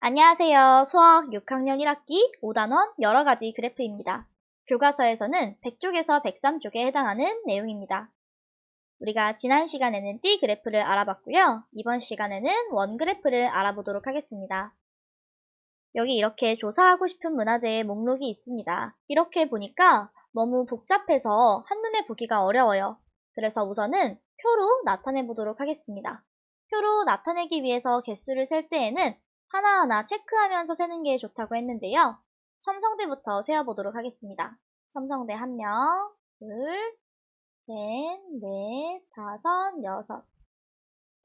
안녕하세요. 수학 6학년 1학기 5단원 여러가지 그래프입니다. 교과서에서는 100쪽에서 103쪽에 해당하는 내용입니다. 우리가 지난 시간에는 띠 그래프를 알아봤고요. 이번 시간에는 원 그래프를 알아보도록 하겠습니다. 여기 이렇게 조사하고 싶은 문화재의 목록이 있습니다. 이렇게 보니까 너무 복잡해서 한눈에 보기가 어려워요. 그래서 우선은 표로 나타내 보도록 하겠습니다. 표로 나타내기 위해서 개수를 셀 때에는 하나하나 체크하면서 세는 게 좋다고 했는데요. 첨성대부터 세어보도록 하겠습니다. 첨성대 1명, 둘, 셋, 넷, 다섯, 여섯.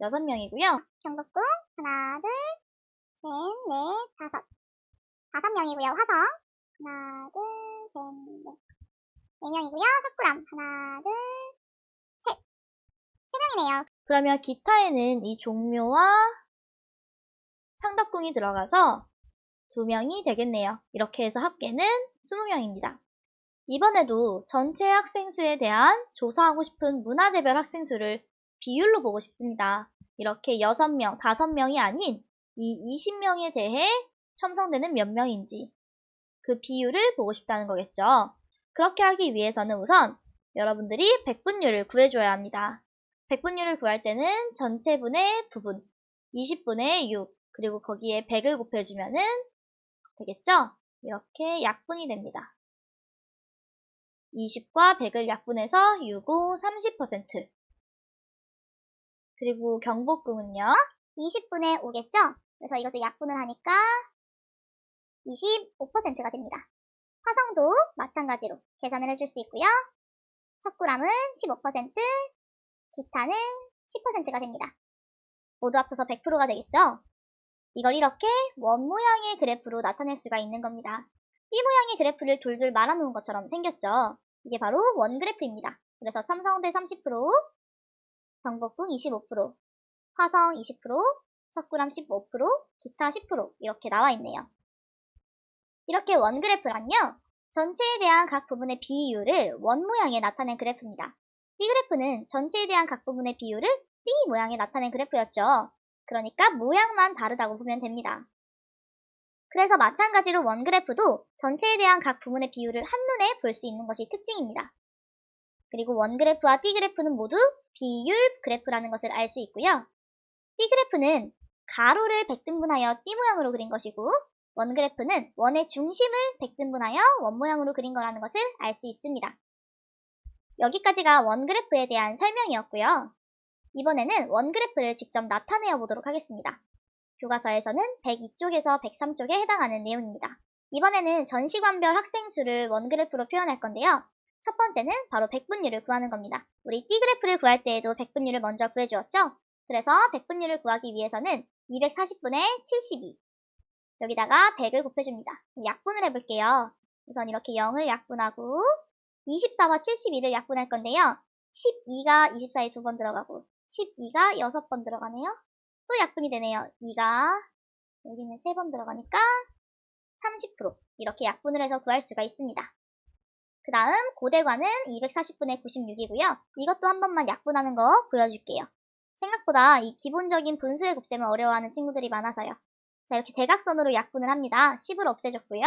6명이고요. 경복궁 하나, 둘, 셋, 넷, 다섯. 5명이고요. 화성 하나, 둘, 셋, 넷. 4명이고요. 석굴암 하나, 둘, 셋. 3명이네요. 그러면 기타에는 이 종묘와 상덕궁이 들어가서 2명이 되겠네요. 이렇게 해서 합계는 20명입니다. 이번에도 전체 학생 수에 대한 조사하고 싶은 문화재별 학생 수를 비율로 보고 싶습니다. 이렇게 6명, 5명이 아닌 이 20명에 대해 첨성대는 몇 명인지 그 비율을 보고 싶다는 거겠죠. 그렇게 하기 위해서는 우선 여러분들이 백분율을 구해줘야 합니다. 백분율을 구할 때는 전체분의 부분, 20분의 6, 그리고 거기에 100을 곱해주면은 되겠죠? 이렇게 약분이 됩니다. 20과 100을 약분해서 6, 5, 30%. 그리고 경복궁은요? 20분의 5겠죠? 그래서 이것도 약분을 하니까 25%가 됩니다. 화성도 마찬가지로 계산을 해줄 수 있고요. 석굴암은 15%, 기타는 10%가 됩니다. 모두 합쳐서 100%가 되겠죠? 이걸 이렇게 원 모양의 그래프로 나타낼 수가 있는 겁니다. 이 모양의 그래프를 돌돌 말아놓은 것처럼 생겼죠? 이게 바로 원 그래프입니다. 그래서 첨성대 30%, 경복궁 25%, 화성 20%, 석굴암 15%, 기타 10% 이렇게 나와 있네요. 이렇게 원 그래프란요, 전체에 대한 각 부분의 비율을 원 모양에 나타낸 그래프입니다. 이 그래프는 전체에 대한 각 부분의 비율을 띠 모양에 나타낸 그래프였죠. 그러니까 모양만 다르다고 보면 됩니다. 그래서 마찬가지로 원 그래프도 전체에 대한 각 부분의 비율을 한눈에 볼 수 있는 것이 특징입니다. 그리고 원 그래프와 띠 그래프는 모두 비율 그래프라는 것을 알 수 있고요. 띠 그래프는 가로를 백등분하여 띠 모양으로 그린 것이고, 원 그래프는 원의 중심을 백등분하여 원 모양으로 그린 거라는 것을 알 수 있습니다. 여기까지가 원 그래프에 대한 설명이었고요. 이번에는 원 그래프를 직접 나타내어 보도록 하겠습니다. 교과서에서는 102쪽에서 103쪽에 해당하는 내용입니다. 이번에는 전시관별 학생 수를 원 그래프로 표현할 건데요. 첫 번째는 바로 백분율을 구하는 겁니다. 우리 띠 그래프를 구할 때에도 백분율을 먼저 구해주었죠? 그래서 백분율을 구하기 위해서는 240분의 72, 여기다가 100을 곱해줍니다. 약분을 해볼게요. 우선 이렇게 0을 약분하고 24와 72를 약분할 건데요. 12가 24에 2번 들어가고 12가 6번 들어가네요. 또 약분이 되네요. 2가 여기는 3번 들어가니까 30% 이렇게 약분을 해서 구할 수가 있습니다. 그 다음 고대관은 240분의 96이고요. 이것도 한 번만 약분하는 거 보여줄게요. 생각보다 이 기본적인 분수의 곱셈을 어려워하는 친구들이 많아서요. 자, 이렇게 대각선으로 약분을 합니다. 10을 없애줬고요.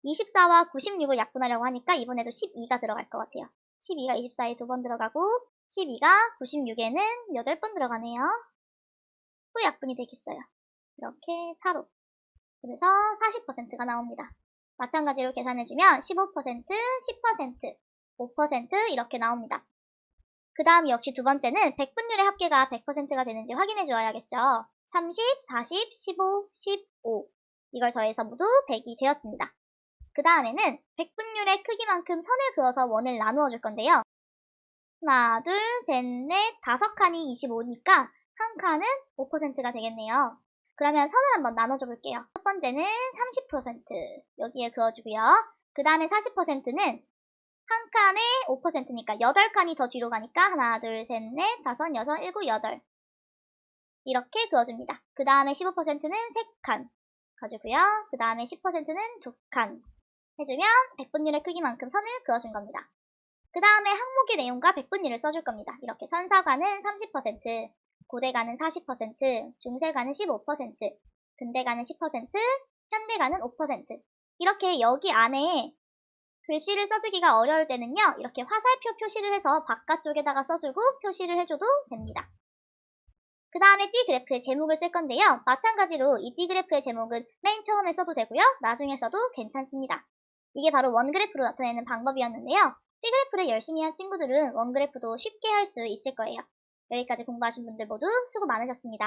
24와 96을 약분하려고 하니까 이번에도 12가 들어갈 것 같아요. 12가 24에 2번 들어가고 12가 96에는 8번 들어가네요. 또 약분이 되겠어요. 이렇게 4로. 그래서 40%가 나옵니다. 마찬가지로 계산해주면 15%, 10%, 5% 이렇게 나옵니다. 그 다음 역시 두 번째는 백분율의 합계가 100%가 되는지 확인해 주어야겠죠. 30, 40, 15, 15 이걸 더해서 모두 100이 되었습니다. 그 다음에는 백분율의 크기만큼 선을 그어서 원을 나누어 줄 건데요. 하나, 둘, 셋, 넷, 5칸이 25니까 한 칸은 5%가 되겠네요. 그러면 선을 한번 나눠줘 볼게요. 첫 번째는 30% 여기에 그어주고요. 그 다음에 40%는 한 칸에 5%니까 8칸이 더 뒤로 가니까 하나, 둘, 셋, 넷, 다섯, 여섯, 일곱, 여덟 이렇게 그어줍니다. 그 다음에 15%는 3칸 가주고요. 그 다음에 10%는 2칸 해주면 백분율의 크기만큼 선을 그어준 겁니다. 그 다음에 항목의 내용과 백분율을 써줄 겁니다. 이렇게 선사관은 30%, 고대관은 40%, 중세관은 15%, 근대가는 10%, 현대가는 5%. 이렇게 여기 안에 글씨를 써주기가 어려울 때는요, 이렇게 화살표 표시를 해서 바깥쪽에다가 써주고 표시를 해줘도 됩니다. 그 다음에 띠 그래프의 제목을 쓸 건데요. 마찬가지로 이 띠 그래프의 제목은 맨 처음에 써도 되고요. 나중에 써도 괜찮습니다. 이게 바로 원그래프로 나타내는 방법이었는데요. 띠 그래프를 열심히 한 친구들은 원그래프도 쉽게 할 수 있을 거예요. 여기까지 공부하신 분들 모두 수고 많으셨습니다.